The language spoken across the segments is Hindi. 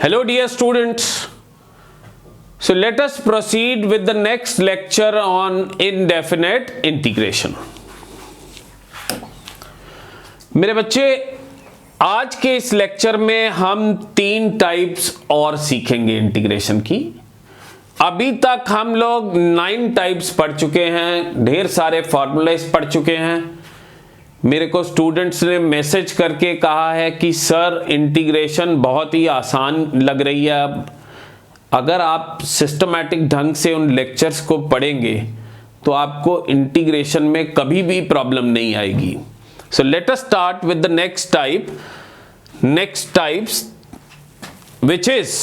Hello dear students. So let us proceed with the next lecture on indefinite integration. मेरे बच्चे, आज के इस लेक्चर में हम 3 टाइप्स और सीखेंगे इंटीग्रेशन की। अभी तक हम लोग 9 टाइप्स पढ़ चुके हैं, ढेर सारे फॉर्मूलेस पढ़ चुके हैं। मेरे को स्टूडेंट्स ने मैसेज करके कहा है कि सर इंटीग्रेशन बहुत ही आसान लग रही है। अब अगर आप सिस्टमैटिक ढंग से उन लेक्चर्स को पढ़ेंगे तो आपको इंटीग्रेशन में कभी भी प्रॉब्लम नहीं आएगी। So let us start with the next types which is,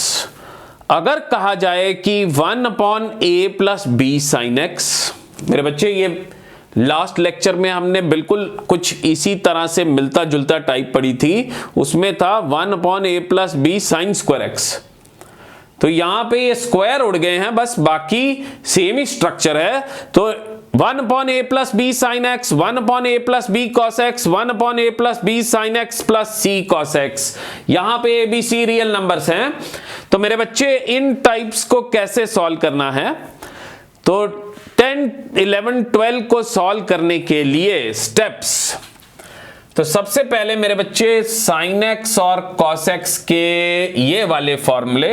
अगर कहा जाए कि 1/a + b sin x। मेरे बच्चे, ये लास्ट लेक्चर में हमने बिल्कुल कुछ इसी तरह से मिलता जुलता टाइप पढ़ी थी। उसमें था 1/a + b sin square x। तो यहां पे ये स्क्वायर उड़ गए हैं, बस बाकी सेम ही स्ट्रक्चर है। तो 1/a + b sin x, 1/a + b cos x, 1/a + b sin x + c cos x। यहां पे a b c real numbers हैं। तो मेरे बच्चे, इन टाइप्स को कैसे सॉल्व करना है? तो 10, 11, 12 को सॉल्व करने के लिए स्टेप्स। तो सबसे पहले मेरे बच्चे, sin x और cos x के ये वाले फॉर्मूले,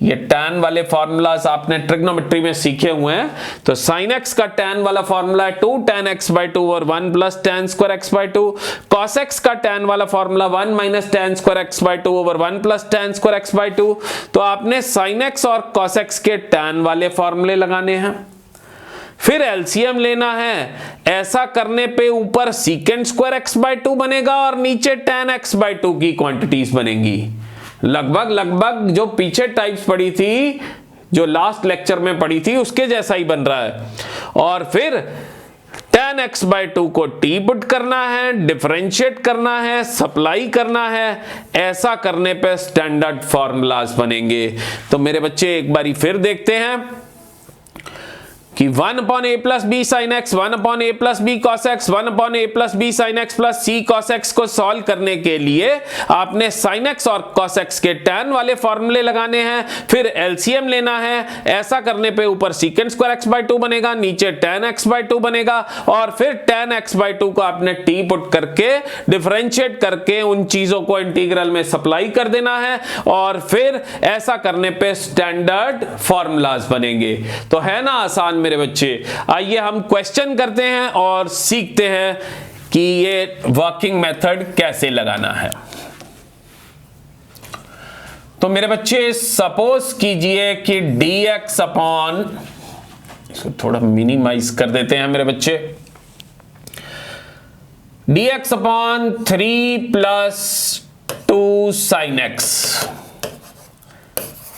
ये tan वाले फॉर्मूलाज आपने ट्रिग्नोमेट्री में सीखे हुए हैं। तो sin x का tan वाला फॉर्मूला है 2 tan x/2 और 1 + tan square x/2। cos x का tan वाला फॉर्मूला 1 - tan square x/2 और 1 + tan square x/2। तो आपने sin x और cos x के tan वाले फॉर्मूले लगाने हैं, फिर एलसीएम लेना है। ऐसा करने पे ऊपर secant square x/2 बनेगा और नीचे tan x/2 की क्वांटिटीज बनेंगी। लगभग जो पीछे टाइप्स पढ़ी थी, जो लास्ट लेक्चर में पढ़ी थी, उसके जैसा ही बन रहा है। और फिर tan x/2 को t पुट करना है, डिफरेंशिएट करना है, सप्लाई करना है। ऐसा करने पे स्टैंडर्ड फॉर्मूलाज बनेंगे। तो मेरे बच्चे, एक बारी फिर देखते हैं कि 1/a + b sin x, 1/a + b cos x, 1/a + b sin x + c cos x को सॉल्व करने के लिए आपने sin x और cos x के tan वाले फॉर्मूले लगाने हैं, फिर एलसीएम लेना है। ऐसा करने पे ऊपर secant square x/2 बनेगा, नीचे tan x/2 बनेगा, और फिर tan x/2 को आपने t पुट करके डिफरेंशिएट करके उन चीजों को इंटीग्रल में सप्लाई कर देना है। और फिर ऐसा करने पे स्टैंडर्ड फॉर्मूलाज बनेंगे। तो है ना आसान मेरे बच्चे? आइए हम क्वेश्चन करते हैं और सीखते हैं कि ये वर्किंग मेथड कैसे लगाना है। तो मेरे बच्चे, सपोज कीजिए कि dx अपॉन, इसको थोड़ा मिनिमाइज कर देते हैं मेरे बच्चे, dx अपॉन 3 + 2 sin x।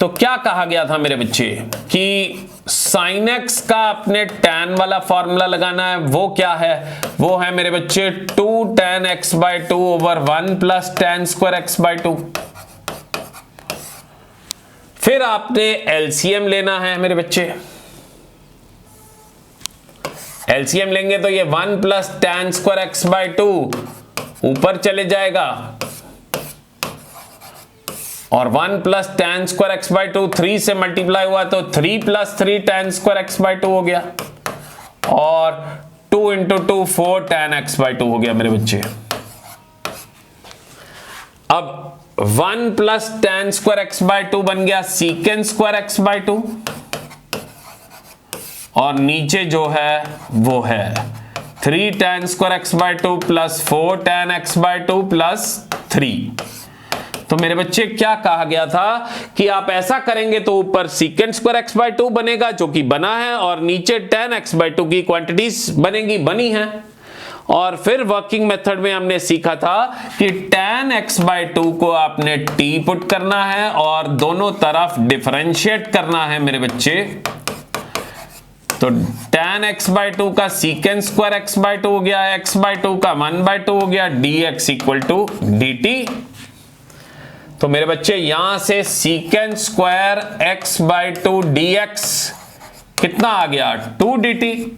तो क्या कहा गया था मेरे बच्चे कि sin x का अपने tan वाला फॉर्मूला लगाना है। वो क्या है? वो है मेरे बच्चे 2 tan x/2 over 1 + tan square x/2। फिर आपने एलसीएम लेना है मेरे बच्चे। एलसीएम लेंगे तो ये 1 + tan square x/2 ऊपर चले जाएगा, और 1 + tan square x/2 3 से मल्टीप्लाई हुआ तो 3 + 3 tan square x/2 हो गया, और 2 × 2 4 tan x/2 हो गया मेरे बच्चे। अब 1 + tan square x/2 बन गया secant square x/2, और नीचे जो है वो है 3 tan square x/2 + 4 tan x/2 + 3। तो मेरे बच्चे, क्या कहा गया था कि आप ऐसा करेंगे तो ऊपर secant square x/2 बनेगा, जो कि बना है, और नीचे tan x/2 की क्वांटिटीज बनी हैं। और फिर वर्किंग मेथड में हमने सीखा था कि tan x/2 को आपने t पुट करना है और दोनों तरफ डिफरेंशिएट करना है मेरे बच्चे। तो tan x/2 का secant square x/2 हो गया, x/2 का 1/2 हो गया, dx = dt। तो मेरे बच्चे, यहां से secant square x/2 dx कितना आ गया? 2 dt।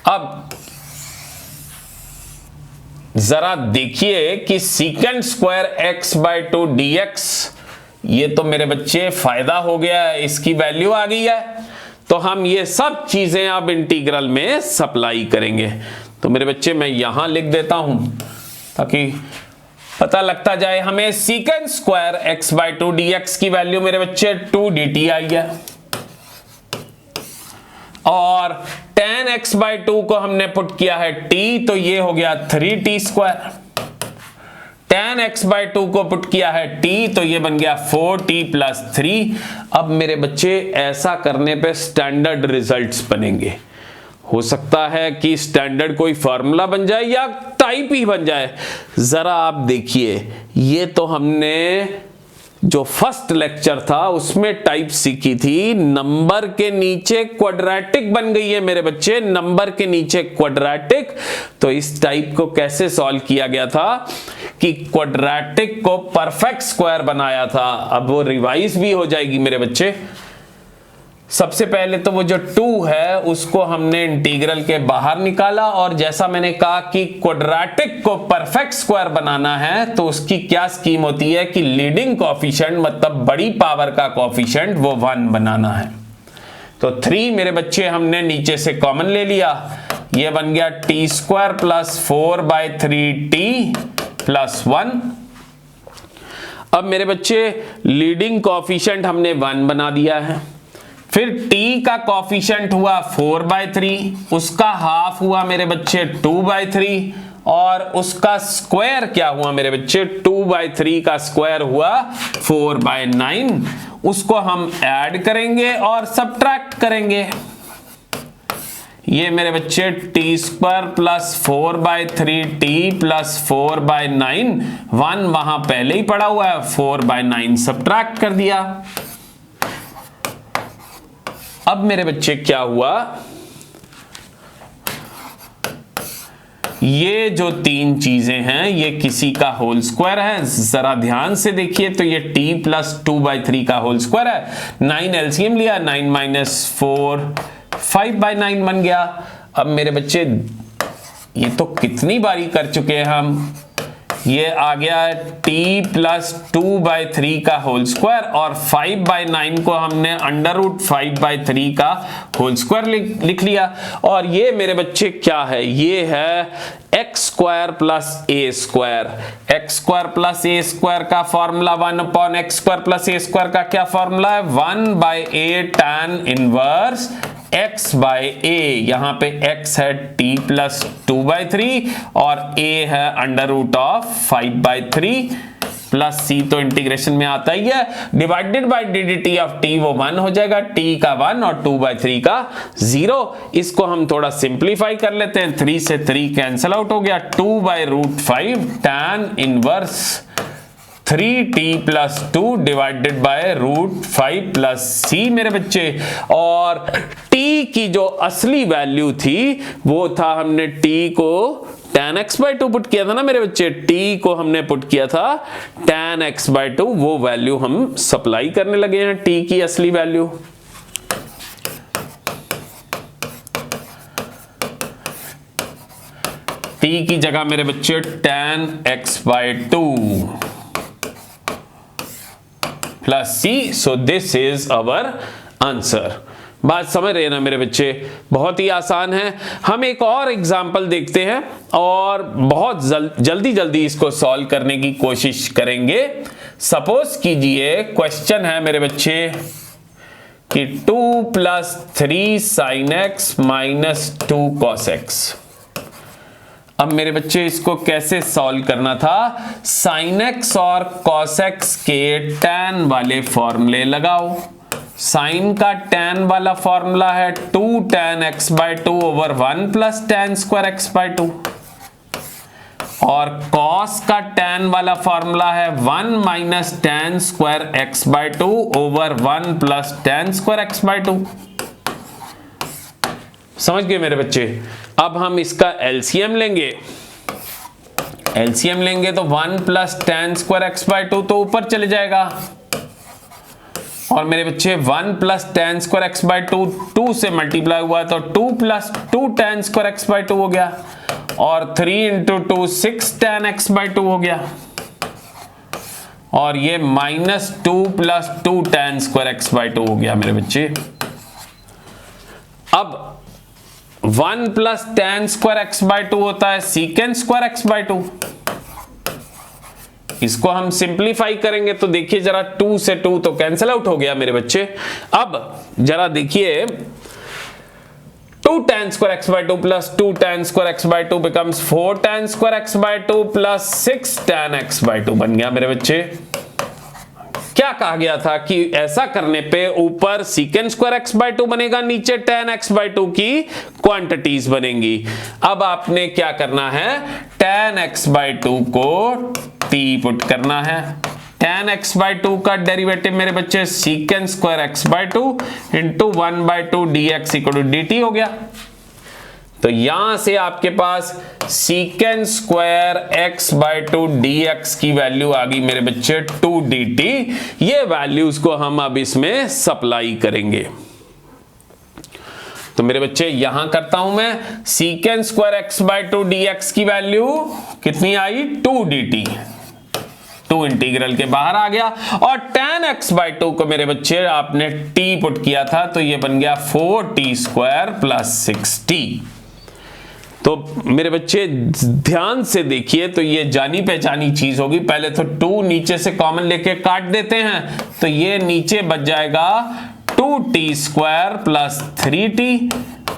अब जरा देखिए कि secant square x/2 dx ये तो मेरे बच्चे फायदा हो गया है, इसकी वैल्यू आ गई है, तो हम ये सब चीजें अब इंटीग्रल में सप्लाई करेंगे। तो मेरे बच्चे मैं यहां लिख देता हूं ताकि पता लगता जाए हमें। सीकेंड स्क्वायर x/2 dx की वैल्यू मेरे बच्चे 2 dt आई है, और tan x/2 को हमने पुट किया है t, तो ये हो गया 3t स्क्वायर। tan x/2 को पुट किया है t, तो ये बन गया 4t + 3। अब मेरे बच्चे ऐसा करने पे स्टैंडर्ड रिजल्ट्स बनेंगे। हो सकता है कि स्टैंडर्ड कोई फार्मूला बन जाए या टाइप ही बन जाए। जरा आप देखिए, ये तो हमने जो फर्स्ट लेक्चर था उसमें टाइप सीखी थी। नंबर के नीचे क्वाड्रेटिक बन गई है मेरे बच्चे, नंबर के नीचे क्वाड्रेटिक। तो इस टाइप को कैसे सॉल्व किया गया था कि क्वाड्रेटिक को परफेक्ट स्क्वायर बनाया था। अब वो रिवाइज भी हो जाएगी मेरे बच्चे। सबसे पहले तो वो जो 2 है उसको हमने इंटीग्रल के बाहर निकाला, और जैसा मैंने कहा कि क्वाड्रेटिक को परफेक्ट स्क्वायर बनाना है तो उसकी क्या स्कीम होती है कि लीडिंग कोएफिशिएंट मतलब बड़ी पावर का कोएफिशिएंट वो 1 बनाना है। तो 3 मेरे बच्चे हमने नीचे से कॉमन ले लिया, ये बन गया t² + 4/3t + 1। अब मेरे बच्चे लीडिंग कोएफिशिएंट हमने 1 बना दिया है। फिर t का कोएफिशिएंट हुआ 4/3, उसका हाफ हुआ मेरे बच्चे 2/3, और उसका स्क्वायर क्या हुआ मेरे बच्चे 2/3 का स्क्वायर हुआ 4/9। उसको हम ऐड करेंगे और सब्ट्रैक्ट करेंगे। ये मेरे बच्चे t² + 4/3t + 4/9, 1 वहां पहले ही पड़ा हुआ है, 4/9 सब्ट्रैक्ट कर दिया। अब मेरे बच्चे क्या हुआ, ये जो 3 चीजें हैं ये किसी का होल स्क्वायर है। जरा ध्यान से देखिए, तो ये t + 2/3 का होल स्क्वायर है। 9 एलसीएम लिया, 9 - 4 5/9 बन गया। अब मेरे बच्चे ये तो कितनी बारी कर चुके हैं हम, ये आ गया t + 2/3 का होल स्क्वायर, और 5/9 को हमने √5/3 का होल स्क्वायर लिख लिया। और ये मेरे बच्चे क्या है, ये है x² + a²। x² + a² का फॉर्मूला 1/x² + a² का क्या फॉर्मूला है, 1/a tan इनवर्स x/a। यहां पे x है t + 2/3 और a है √5/3 + c, तो इंटीग्रेशन में आता ही है, divided by dt of t, वो 1 हो जाएगा, t का 1 और 2/3 का 0। इसको हम थोड़ा सिंप्लीफाई कर लेते हैं, 3 से 3 कैंसिल आउट हो गया, 2/√5 tan inverse 3t + 2 divided by √5 + c मेरे बच्चे। और t की जो असली वैल्यू थी वो था, हमने t को tan x/2 पुट किया था ना मेरे बच्चे, t को हमने पुट किया था tan x/2, वो वैल्यू हम सप्लाई करने लगे हैं, t की असली वैल्यू। t की जगह मेरे बच्चे tan x/2 + c, so this is our answer। बात समझ रहे हैं ना मेरे बच्चे, बहुत ही आसान है। हम एक और एग्जाम्पल देखते हैं और बहुत जल्दी इसको सॉल्व करने की कोशिश करेंगे। सपोज कीजिए क्वेश्चन है मेरे बच्चे कि 2 + 3 sin x - 2 cos x। अब मेरे बच्चे इसको कैसे सॉल्व करना था, sin x और cos x के tan वाले फॉर्मूले लगाओ। sin का tan वाला फॉर्मूला है 2 tan x/2 / 1 + tan² x/2, और cos का tan वाला फॉर्मूला है 1 - tan² x/2 / 1 + tan² x/2। समझ गए मेरे बच्चे। अब हम इसका एलसीएम लेंगे, तो 1 + tan² x/2 तो ऊपर चले जाएगा, और मेरे बच्चे 1 + tan² x/2 2 से मल्टीप्लाई हुआ तो 2 + 2 tan² x/2 हो गया, और 3 × 2 6 tan x/2 हो गया, और ये -2 plus 2 tan square X by 2 हो गया मेरे बच्चे। अब 1 plus tan square X by 2 होता है सीकेंड स्क्वायर एक्स बाई 2। इसको हम सिंप्लीफाई करेंगे तो देखिए जरा 2 से 2 तो कैंसिल आउट हो गया मेरे बच्चे। अब जरा देखिए 2 tan square X by 2 plus 2 tan square X by 2 becomes 4 tan square X by 2 plus 6 tan x by 2 बन गया मेरे बच्चे। क्या कहा गया था कि ऐसा करने पे ऊपर सीकेंड स्क्वायर एक्स बाई 2 बनेगा, नीचे tan एक्स बाई 2 की क्वांटिटीज बनेंगी। अब आपने क्या करना है, tan एक्स बाई 2 को t पुट करना है। tan एक्स बाई 2 का डेरिवेटिव मेरे बच्चे secant square X by 2 into 1/2 dx equal to dt हो गया। तो यहां से आपके पास secant square X by 2 dx की वैल्यू आ गई मेरे बच्चे 2 dt। ये वैल्यूज को हम अब इसमें सप्लाई करेंगे। तो मेरे बच्चे यहां करता हूं मैं, सीकेंड स्क्वायर एक्स बाई 2 dx की वैल्यू कितनी आई 2 dt, 2 इंटीग्रल के बाहर आ गया। और tan x बाई 2 को मेरे बच्चे आपने t पुट किया था तो ये बन गया 4t स्क्वायर प्लस 6t। तो मेरे बच्चे ध्यान से देखिए, तो ये जानी पहचानी चीज होगी। पहले तो 2 नीचे से कॉमन लेके काट देते हैं तो ये नीचे बच जाएगा 2t स्क्वायर प्लस 3t।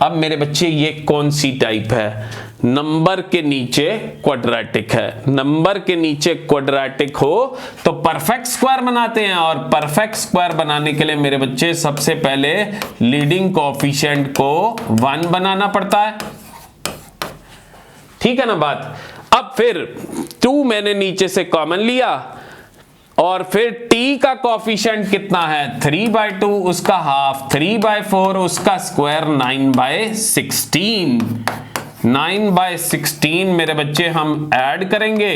अब मेरे बच्चे ये कौन सी टाइप है, नंबर के नीचे क्वाड्रेटिक है। नंबर के नीचे क्वाड्रेटिक हो तो परफेक्ट स्क्वायर बनाते हैं, और परफेक्ट स्क्वायर बनाने के लिए मेरे बच्चे सबसे पहले लीडिंग कोएफिशिएंट को 1 बनाना पड़ता है, ठीक है ना बात। अब फिर 2 मैंने नीचे से कॉमन लिया और फिर t का कोएफिशिएंट कितना है 3/2, उसका हाफ 3/4, उसका स्क्वायर 9/16। 9/16 मेरे बच्चे हम ऐड करेंगे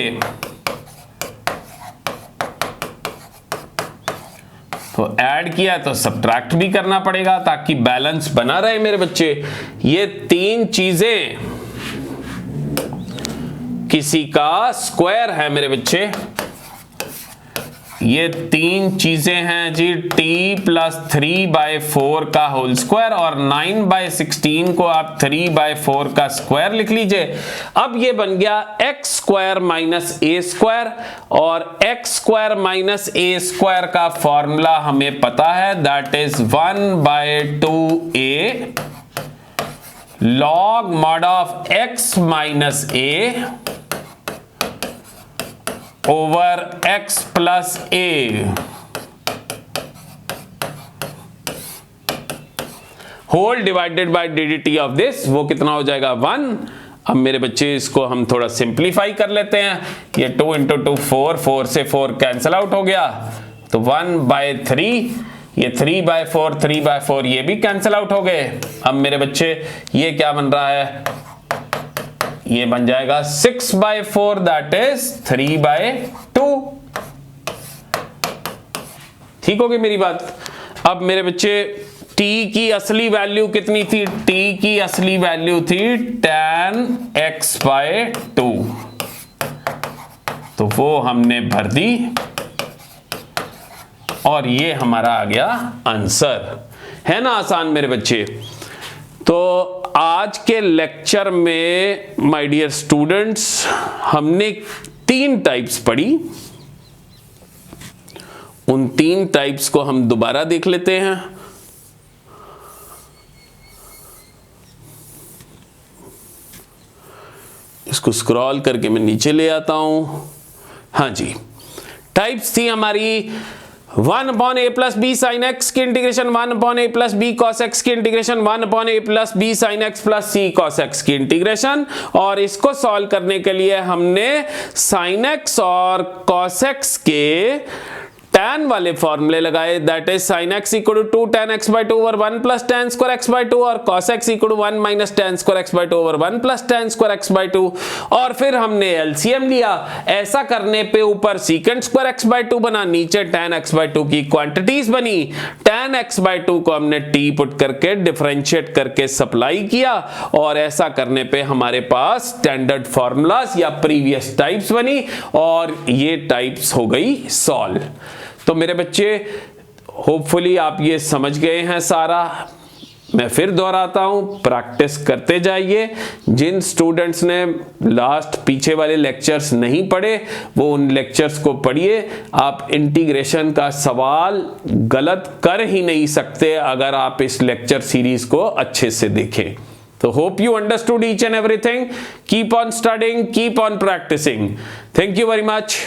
तो ऐड किया तो सब्ट्रैक्ट भी करना पड़ेगा ताकि बैलेंस बना रहे मेरे बच्चे। ये 3 चीजें किसी का स्क्वायर है मेरे बच्चे, ये 3 चीजें हैं जी t प्लस 3/4 का होल स्क्वायर, और 9/16 को आप 3/4 का स्क्वायर लिख लीजिए। अब ये बन गया x square minus a square, और x square minus a square का फॉर्मूला हमें पता है, that is 1/2a log mod of x minus a over x plus a whole divided by dt of this, वो कितना हो जाएगा 1। अब मेरे बच्चे इसको हम थोड़ा सिंप्लीफाई कर लेते हैं। ये 2 इंटू 2 4, 4 से 4 कैंसिल आउट हो गया तो 1/3, ये 3/4, 3/4 ये भी कैंसिल आउट हो गए। अब मेरे बच्चे ये क्या बन रहा है, ये बन जाएगा 6/4 दैट इज 3/2। ठीक होगी मेरी बात। अब मेरे बच्चे t की असली वैल्यू कितनी थी, t की असली वैल्यू थी tan x/2, तो वो हमने भर दी और ये हमारा आ गया आंसर। है ना आसान मेरे बच्चे। तो आज के लेक्चर में माय डियर स्टूडेंट्स हमने 3 टाइप्स पढ़ी, उन 3 टाइप्स को हम दोबारा देख लेते हैं। इसको स्क्रॉल करके मैं नीचे ले आता हूं। हाँ जी, टाइप्स थी हमारी 1/a plus B sine X की integration, 1/a plus B cos X की integration, 1/a plus B sine X plus C cos X की इंटीग्रेशन। और इसको सॉल्व करने के लिए हमने साइन एक्स और कॉस एक्स के tan वाले फॉर्मूले लगाए, that is sin x equal to 2 tan x by 2 over 1 plus tan square x by 2 और cos x equal to 1 minus tan square x by 2 over 1 plus tan square x by 2, और फिर हमने एलसीएम लिया। ऐसा करने पे ऊपर secant स्क्वायर x by 2 बना, नीचे tan x by 2 की क्वांटिटीज बनी। tan x by 2 को हमने t पुट करके डिफरेंशिएट करके सप्लाई किया, और ऐसा करने पे हमारे पास स्टैंडर्ड फॉर्मूलाज या प्रीवियस टाइप्स बनी, और ये टाइप्स हो गई सॉल्व। तो मेरे बच्चे होपफुली आप ये समझ गए हैं सारा। मैं फिर दोहराता हूं, प्रैक्टिस करते जाइए। जिन स्टूडेंट्स ने लास्ट पीछे वाले लेक्चर्स नहीं पढ़े वो उन लेक्चर्स को पढ़िए। आप इंटीग्रेशन का सवाल गलत कर ही नहीं सकते अगर आप इस लेक्चर सीरीज को अच्छे से देखें। तो hope you understood each and everything. Keep on studying, keep on practicing. Thank you very much.